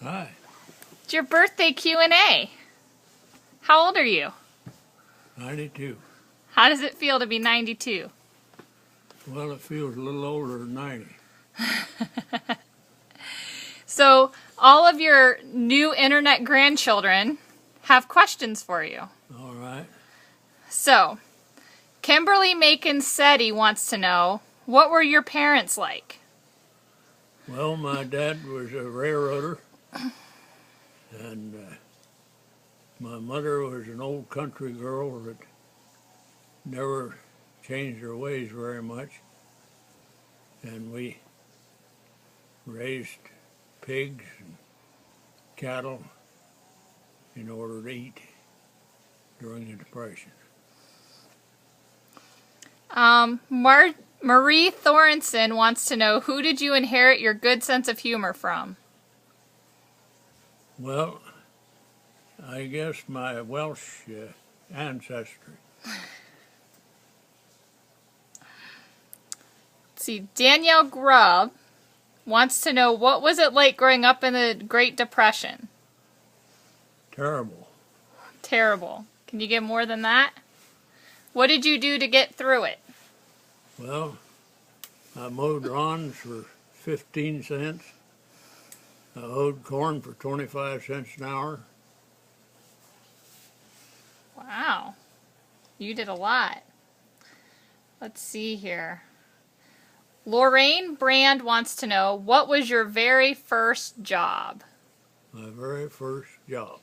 Hi, It's your birthday Q&A. How old are you? 92. How does it feel to be 92? Well, it feels a little older than 90. So, all of your new internet grandchildren have questions for you. All right. So, Kimberly Macon Seti wants to know, what were your parents like? Well, my dad was a railroader, and my mother was an old country girl that never changed her ways very much. And we raised pigs and cattle in order to eat during the Depression. Marie Thorenson wants to know, who did you inherit your good sense of humor from? Well, I guess my Welsh ancestry. Let's see, Danielle Grubb wants to know, what was it like growing up in the Great Depression? Terrible. Terrible. Can you get more than that? What did you do to get through it? Well, I mowed lawns for 15 cents. I hoed corn for 25 cents an hour. Wow. You did a lot. Let's see here. Lorraine Brand wants to know, what was your very first job? My very first job.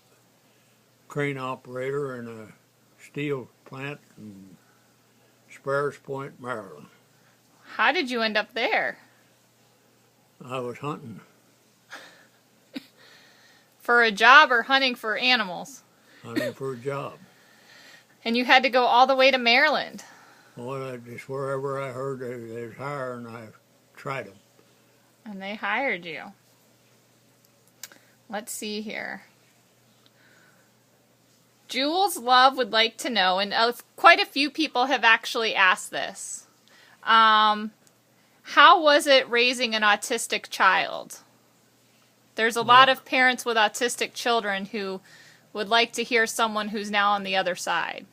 Crane operator in a steel plant in Sparrows Point, Maryland. How did you end up there? I was hunting. For a job or hunting for animals? Hunting for a job. And you had to go all the way to Maryland. Well, just wherever I heard they was hiring, I tried them. And they hired you. Let's see here. Jules Love would like to know, and quite a few people have actually asked this. How was it raising an autistic child? There's a lot of parents with autistic children who would like to hear someone who's now on the other side.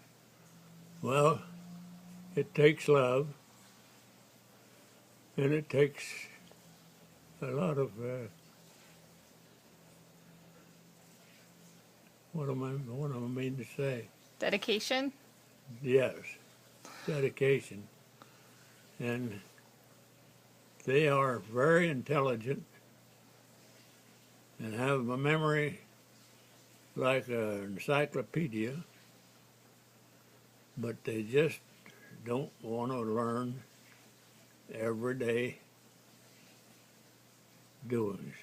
Well, it takes love, and it takes a lot of what am I mean to say? Dedication? Yes, dedication. And they are very intelligent and have a memory like an encyclopedia, but they just don't want to learn everyday doings.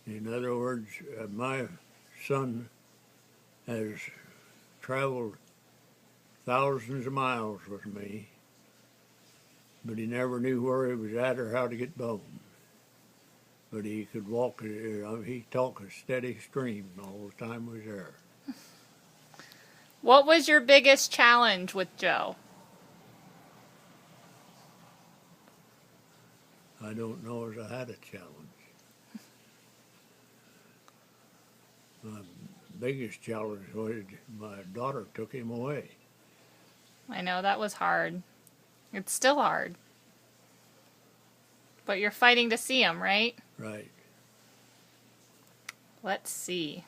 In other words, my son has traveled thousands of miles with me, but he never knew where he was at or how to get bone. But he could walk, he talked a steady stream all the time he was there. What was your biggest challenge with Joe? I don't know as I had a challenge. My biggest challenge was my daughter took him away. I know, that was hard. It's still hard. But you're fighting to see him, right? Right. Let's see.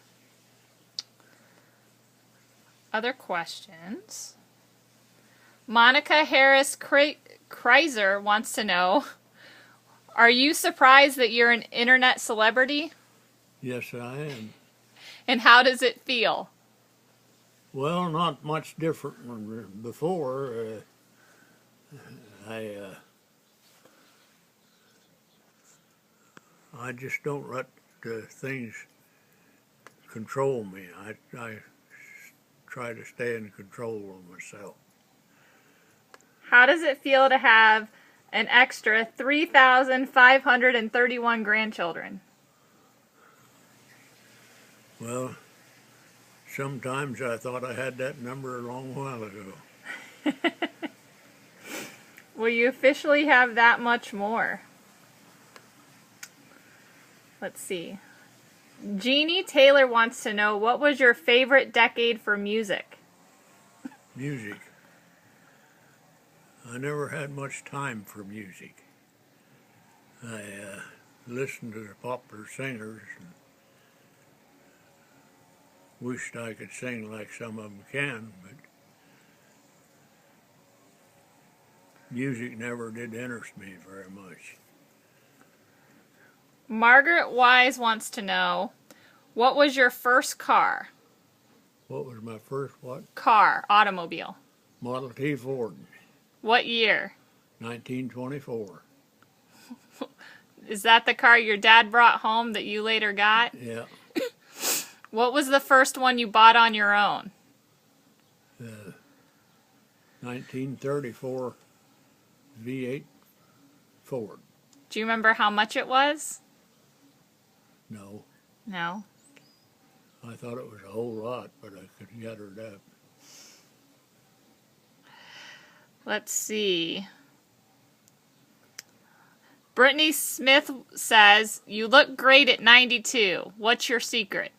Other questions. Monica Harris Kreiser wants to know, are you surprised that you're an internet celebrity? Yes, I am. And how does it feel? Well, not much different than before. I just don't let things control me. I try to stay in control of myself. How does it feel to have an extra 3,531 grandchildren? Well, sometimes I thought I had that number a long while ago. Will you officially have that much more? Let's see. Jeannie Taylor wants to know, what was your favorite decade for music? Music. I never had much time for music. I listened to the popular singers and wished I could sing like some of them can, but music never did interest me very much. Margaret Wise wants to know, what was your first car? What was my first what? Car, automobile. Model T Ford, What year? 1924. Is that the car your dad brought home that you later got? Yeah. What was the first one you bought on your own? 1934 V8 Ford. Do you remember how much it was? No, No. I thought it was a whole lot, but I could get it up. Let's see. Brittany Smith says, you look great at 92. What's your secret?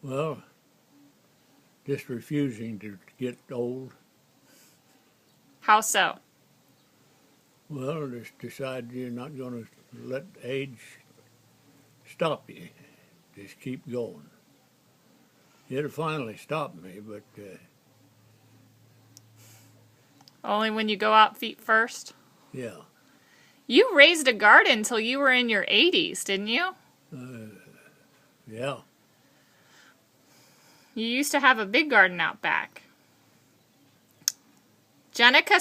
Well, just refusing to get old. How so? Well, just decide you're not going to let age stop you. Just keep going. It'll finally stop me, but Only when you go out feet first? yeah. You raised a garden till you were in your 80s, didn't you? Yeah. You used to have a big garden out back. Jenica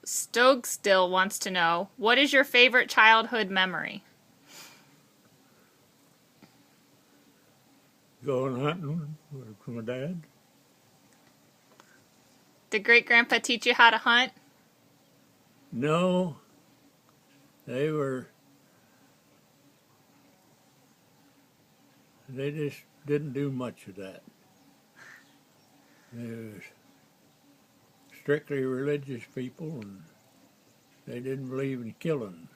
Stogstill wants to know, what is your favorite childhood memory? Going hunting with my dad. Did great-grandpa teach you how to hunt? No, they just didn't do much of that. They was strictly religious people, and they didn't believe in killing.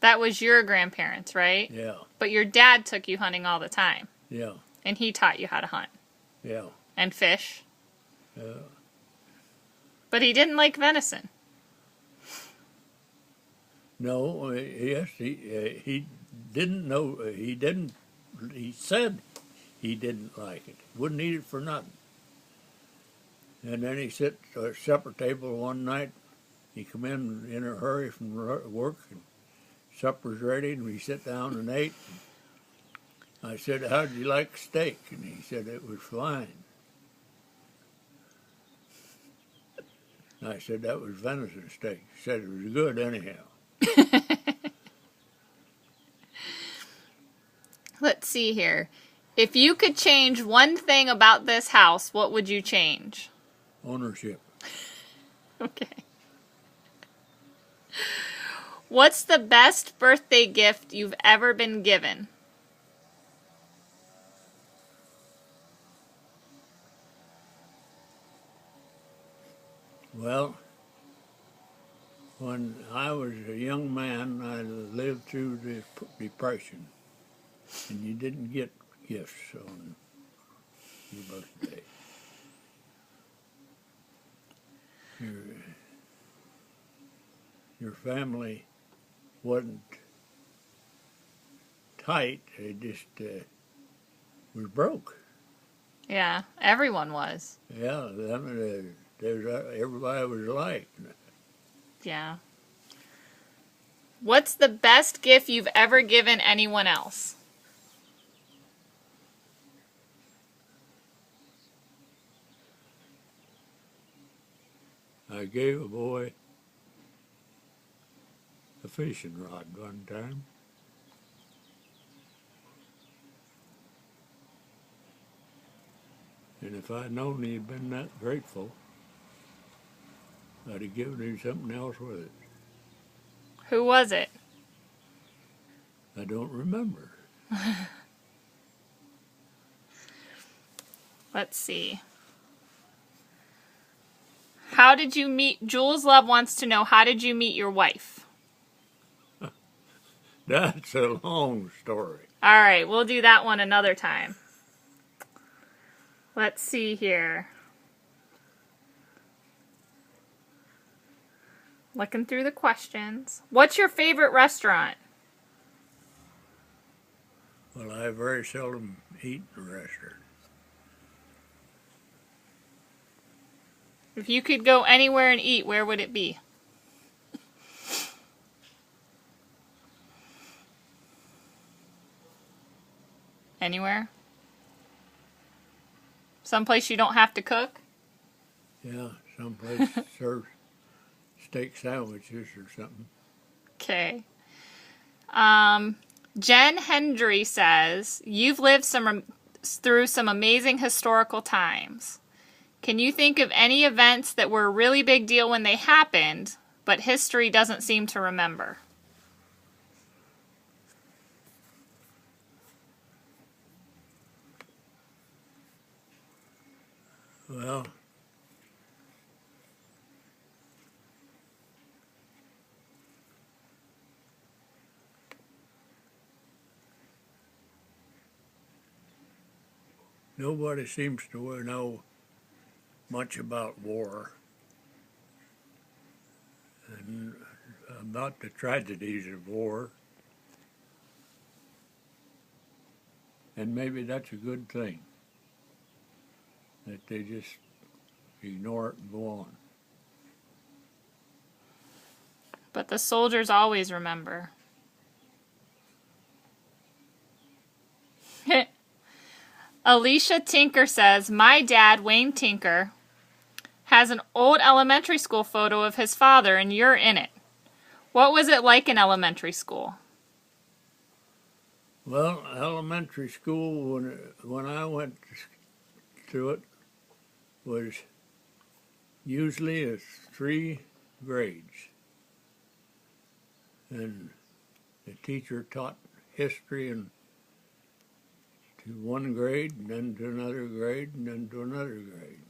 That was your grandparents, right? Yeah, But your dad took you hunting all the time, yeah, and he taught you how to hunt yeah. and fish. But he didn't like venison. No, yes, he didn't know. He didn't. He said he didn't like it. Wouldn't eat it for nothing. And then he sat at a supper table one night. He come in a hurry from work, and supper's ready, and we sit down and ate. I said, "How'd you like steak?" And he said, "It was fine." I said, "That was venison steak." He said, "It was good anyhow." Let's see here. If you could change one thing about this house, what would you change? Ownership. Okay. What's the best birthday gift you've ever been given? Well, when I was a young man, I lived through the Depression, and you didn't get gifts on your birthday. Your family wasn't tight; they just was broke. Yeah, everyone was. Yeah, everybody was alike. Yeah. What's the best gift you've ever given anyone else? I gave a boy a fishing rod one time. And if I'd known he'd been that grateful, I'd have given him something else with it. Who was it? I don't remember. Let's see. How did you meet? Jules Love wants to know, how did you meet your wife? That's a long story. All right, we'll do that one another time. Let's see here. Looking through the questions. What's your favorite restaurant? Well, I very seldom eat in a restaurant. If you could go anywhere and eat, where would it be? Anywhere? Someplace you don't have to cook? Yeah, someplace serves steak sandwiches or something. Okay. Jen Hendry says, you've lived through some amazing historical times. Can you think of any events that were a really big deal when they happened, but history doesn't seem to remember? Well, nobody seems to know much about war and about the tragedies of war. And maybe that's a good thing, that they just ignore it and go on. But the soldiers always remember. Alicia Tinker says, my dad, Wayne Tinker, has an old elementary school photo of his father, and you're in it. What was it like in elementary school? Well, elementary school, when I went through it, was usually 3 grades. And the teacher taught history to one grade, and then to another grade, and then to another grade.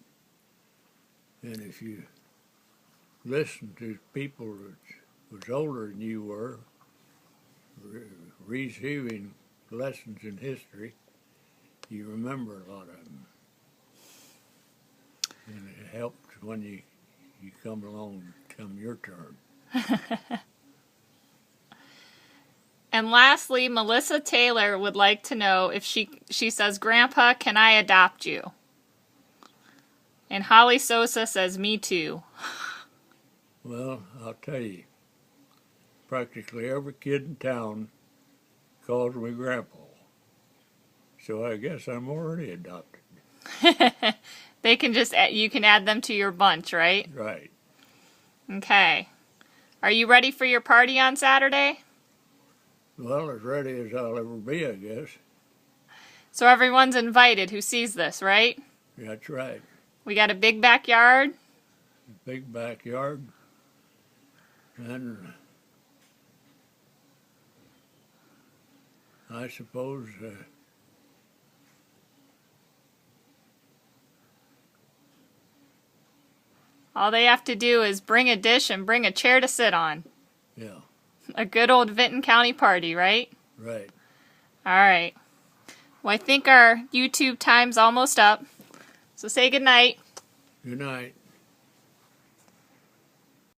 And if you listened to people that was older than you were, receiving lessons in history, you remember a lot of them. And it helped when you come along, come your turn. And lastly, Melissa Taylor would like to know if she says, Grandpa, can I adopt you? And Holly Sosa says, me too. Well, I'll tell you, practically every kid in town calls me Grandpa. So I guess I'm already adopted. You can add them to your bunch, right? Right. Okay. Are you ready for your party on Saturday? Well, as ready as I'll ever be, I guess. So everyone's invited who sees this, right? That's right. We got a big backyard. Big backyard. And I suppose All they have to do is bring a dish and bring a chair to sit on. yeah, A good old Vinton County party, right? right. All right. Well, I think our YouTube time's almost up. So say goodnight. Good night.